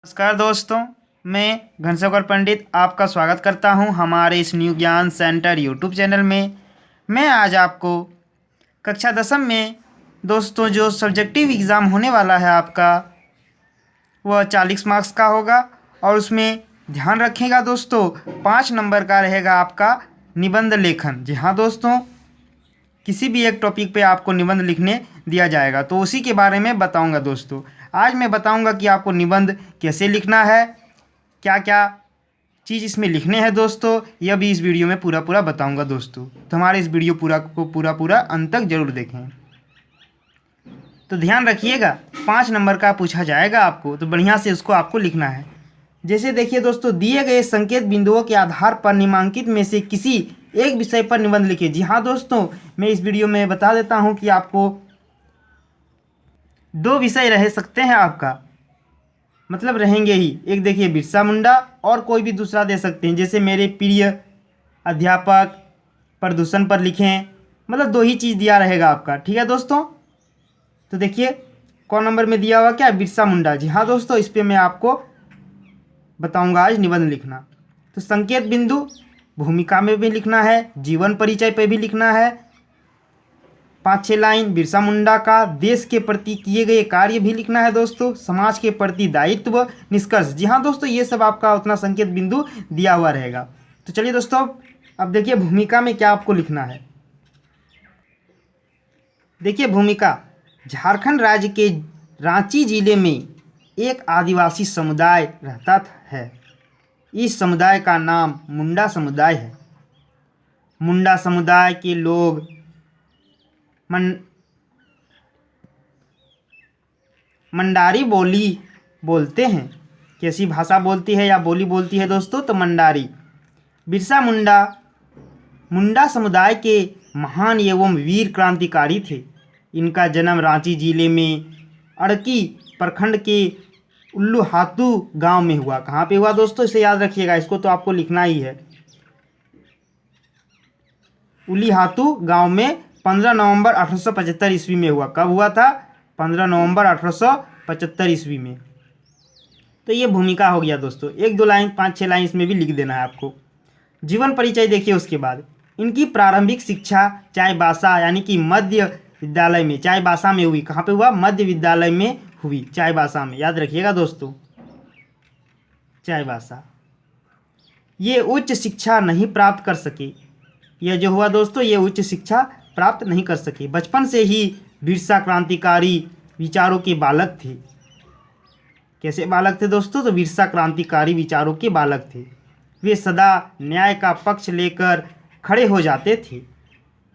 नमस्कार दोस्तों, मैं घनसागर पंडित आपका स्वागत करता हूं हमारे इस न्यू ज्ञान सेंटर यूट्यूब चैनल में। मैं आज आपको कक्षा 10वीं में दोस्तों जो सब्जेक्टिव एग्ज़ाम होने वाला है आपका, वह 40 मार्क्स का होगा। और उसमें ध्यान रखिएगा दोस्तों, 5 नंबर का रहेगा आपका निबंध लेखन। जी हाँ दोस्तों, किसी भी एक टॉपिक पे आपको निबंध लिखने दिया जाएगा, तो उसी के बारे में बताऊंगा दोस्तों। आज मैं बताऊंगा कि आपको निबंध कैसे लिखना है, क्या क्या चीज़ इसमें लिखने हैं दोस्तों, यह भी इस वीडियो में पूरा बताऊंगा दोस्तों। तो हमारे इस वीडियो पूरा अंत तक जरूर देखें। तो ध्यान रखिएगा, 5 नंबर का पूछा जाएगा आपको, तो बढ़िया से उसको आपको लिखना है। जैसे देखिए दोस्तों, दिए गए संकेत बिंदुओं के आधार पर निम्नलिखित में से किसी एक विषय पर निबंध लिखिए। जी हाँ दोस्तों, मैं इस वीडियो में बता देता हूँ कि आपको 2 विषय रह सकते हैं आपका, मतलब रहेंगे ही। एक देखिए बिरसा मुंडा, और कोई भी दूसरा दे सकते हैं, जैसे मेरे प्रिय अध्यापक, प्रदूषण पर लिखें। मतलब 2 ही चीज़ दिया रहेगा आपका, ठीक है दोस्तों। तो देखिए कौन नंबर में दिया हुआ, क्या बिरसा मुंडा। जी हाँ दोस्तों, इस पर मैं आपको बताऊंगा आज निबंध लिखना। तो संकेत बिंदु भूमिका में भी लिखना है, जीवन परिचय पे भी लिखना है, 5-6 लाइन बिरसा मुंडा का देश के प्रति किए गए कार्य भी लिखना है दोस्तों, समाज के प्रति दायित्व, निष्कर्ष। जी हाँ दोस्तों, ये सब आपका उतना संकेत बिंदु दिया हुआ रहेगा। तो चलिए दोस्तों, अब देखिए भूमिका में क्या आपको लिखना है। देखिए भूमिका, झारखंड राज्य के रांची जिले में एक आदिवासी समुदाय रहता है। इस समुदाय का नाम मुंडा समुदाय है। मुंडा समुदाय के लोग मंडारी बोली बोलते हैं। कैसी भाषा बोलती है या बोली बोलती है दोस्तों, तो मंडारी। बिरसा मुंडा मुंडा समुदाय के महान एवं वीर क्रांतिकारी थे। इनका जन्म रांची जिले में अड़की प्रखंड के उल्लूहातू गांव में हुआ। कहाँ पे हुआ दोस्तों, इसे याद रखिएगा, इसको तो आपको लिखना ही है। उल्लीहातू गांव में 15 नवंबर 1875 ईस्वी में हुआ। कब हुआ था, 15 नवंबर 1875 ईस्वी में। तो ये भूमिका हो गया दोस्तों। 1-2 लाइन, 5-6 लाइन इसमें भी लिख देना है आपको। जीवन परिचय देखिए, उसके बाद इनकी प्रारंभिक शिक्षा चाईबासा यानी कि मध्य विद्यालय में, चाईबासा में हुई। कहाँ पे हुआ, मध्य विद्यालय में हुई, चाईबासा में, याद रखिएगा दोस्तों, चाईबासा। ये उच्च शिक्षा नहीं प्राप्त कर सके। यह जो हुआ दोस्तों, ये उच्च शिक्षा प्राप्त नहीं कर सके। बचपन से ही बिरसा क्रांतिकारी विचारों के बालक थे। कैसे बालक थे दोस्तों, तो बिरसा क्रांतिकारी विचारों के बालक थे। वे सदा न्याय का पक्ष लेकर खड़े हो जाते थे।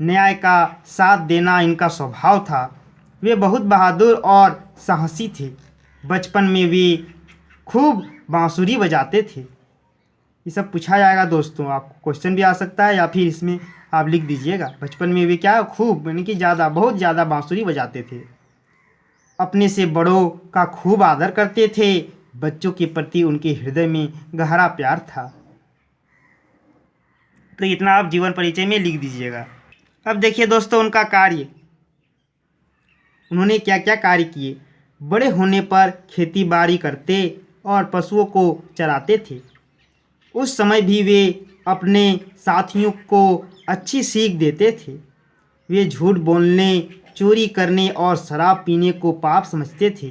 न्याय का साथ देना इनका स्वभाव था। वे बहुत बहादुर और साहसी थे। बचपन में वे खूब बांसुरी बजाते थे। ये सब पूछा जाएगा दोस्तों, आपको क्वेश्चन भी आ सकता है, या फिर इसमें आप लिख दीजिएगा। बचपन में वे क्या, खूब यानी कि ज़्यादा, बहुत ज़्यादा बांसुरी बजाते थे। अपने से बड़ों का खूब आदर करते थे। बच्चों के प्रति उनके हृदय में गहरा प्यार था। तो इतना आप जीवन परिचय में लिख दीजिएगा। अब देखिए दोस्तों, उनका कार्य, उन्होंने क्या क्या कार्य किए। बड़े होने पर खेती बाड़ी करते और पशुओं को चराते थे। उस समय भी वे अपने साथियों को अच्छी सीख देते थे। वे झूठ बोलने, चोरी करने और शराब पीने को पाप समझते थे।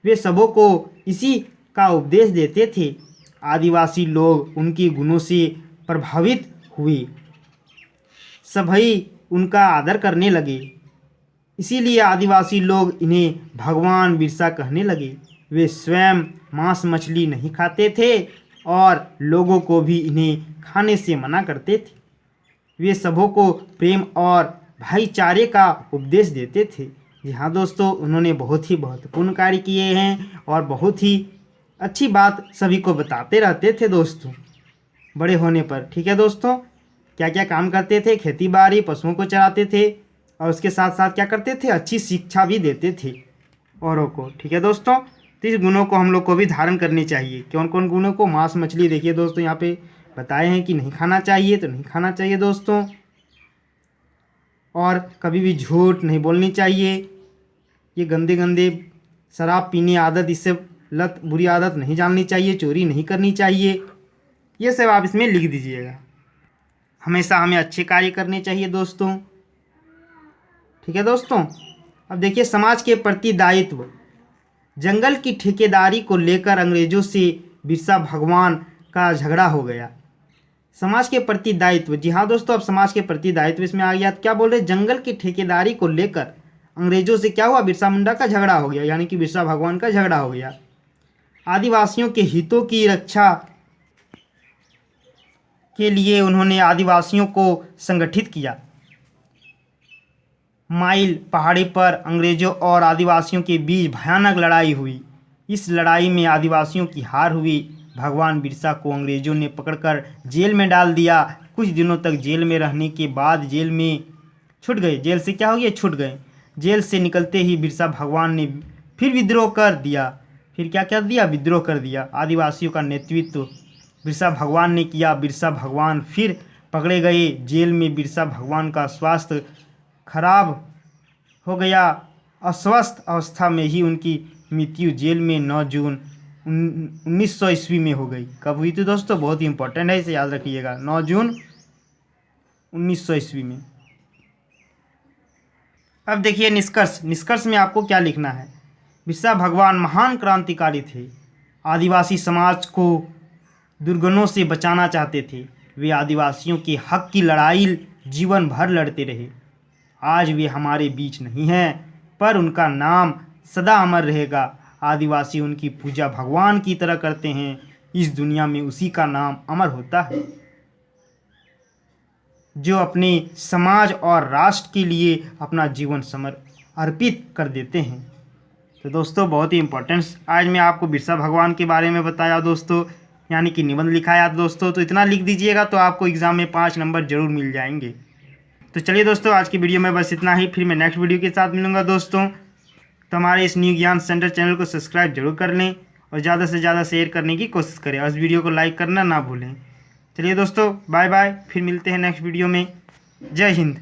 वे सबों को इसी का उपदेश देते थे। आदिवासी लोग उनके गुणों से प्रभावित हुए। सभी उनका आदर करने लगे। इसीलिए आदिवासी लोग इन्हें भगवान बिरसा कहने लगे। वे स्वयं मांस मछली नहीं खाते थे और लोगों को भी इन्हें खाने से मना करते थे। वे सबों को प्रेम और भाईचारे का उपदेश देते थे। जी हाँ दोस्तों, उन्होंने बहुत ही महत्वपूर्ण कार्य किए हैं और बहुत ही अच्छी बात सभी को बताते रहते थे दोस्तों बड़े होने पर। ठीक है दोस्तों, क्या क्या काम करते थे, खेती बाड़ी, पशुओं को चराते थे, और उसके साथ साथ क्या करते थे, अच्छी शिक्षा भी देते थे औरों को। ठीक है दोस्तों, तो इस गुणों को हम लोग को भी धारण करनी चाहिए। कौन कौन गुणों को, मांस मछली देखिए दोस्तों यहाँ पे बताए हैं कि नहीं खाना चाहिए, तो नहीं खाना चाहिए दोस्तों। और कभी भी झूठ नहीं बोलनी चाहिए। ये गंदे गंदे शराब पीने आदत इससे लत बुरी आदत नहीं डालनी चाहिए, चोरी नहीं करनी चाहिए, ये सब आप इसमें लिख दीजिएगा। हमेशा हमें अच्छे कार्य करने चाहिए दोस्तों। ठीक है दोस्तों। अब देखिए समाज के प्रति दायित्व। जंगल की ठेकेदारी को लेकर अंग्रेजों से बिरसा भगवान का झगड़ा हो गया। समाज के प्रति दायित्व, जी हाँ दोस्तों, अब समाज के प्रति दायित्व इसमें आ गया। क्या बोल रहे, जंगल की ठेकेदारी को लेकर अंग्रेजों से क्या हुआ, बिरसा मुंडा का झगड़ा हो गया, यानी कि बिरसा भगवान का झगड़ा हो गया। आदिवासियों के हितों की रक्षा के लिए उन्होंने आदिवासियों को संगठित किया। माइल पहाड़ी पर अंग्रेजों और आदिवासियों के बीच भयानक लड़ाई हुई। इस लड़ाई में आदिवासियों की हार हुई। भगवान बिरसा को अंग्रेजों ने पकड़कर जेल में डाल दिया। कुछ दिनों तक जेल में रहने के बाद जेल में छूट गए। जेल से क्या हो गया, छूट गए। जेल से निकलते ही बिरसा भगवान ने फिर विद्रोह कर दिया। फिर क्या कर दिया, विद्रोह कर दिया। आदिवासियों का नेतृत्व बिरसा भगवान ने किया। बिरसा भगवान फिर पकड़े गए। जेल में बिरसा भगवान का स्वास्थ्य खराब हो गया। अस्वस्थ अवस्था में ही उनकी मृत्यु जेल में 9 जून 1900 ईस्वी में हो गई। कब हुई थी दोस्तों, बहुत ही इंपॉर्टेंट है, इसे याद रखिएगा, 9 जून 1900 ईस्वी में। अब देखिए निष्कर्ष। निष्कर्ष में आपको क्या लिखना है। बिरसा भगवान महान क्रांतिकारी थे। आदिवासी समाज को दुर्गुणों से बचाना चाहते थे। वे आदिवासियों के हक की लड़ाई जीवन भर लड़ते रहे। आज वे हमारे बीच नहीं हैं, पर उनका नाम सदा अमर रहेगा। आदिवासी उनकी पूजा भगवान की तरह करते हैं। इस दुनिया में उसी का नाम अमर होता है जो अपने समाज और राष्ट्र के लिए अपना जीवन अर्पित कर देते हैं। तो दोस्तों बहुत ही इम्पोर्टेंट आज मैं आपको बिरसा भगवान के बारे में बताया दोस्तों, यानी कि निबंध लिखाया दोस्तों। तो इतना लिख दीजिएगा तो आपको एग्ज़ाम में 5 नंबर जरूर मिल जाएंगे। तो चलिए दोस्तों आज की वीडियो में बस इतना ही। फिर मैं नेक्स्ट वीडियो के साथ मिलूंगा दोस्तों। तो हमारे इस न्यू ज्ञान सेंटर चैनल को सब्सक्राइब जरूर कर लें और ज़्यादा से ज़्यादा शेयर करने की कोशिश करें और इस वीडियो को लाइक करना ना भूलें। चलिए दोस्तों बाय बाय, फिर मिलते हैं नेक्स्ट वीडियो में। जय हिंद।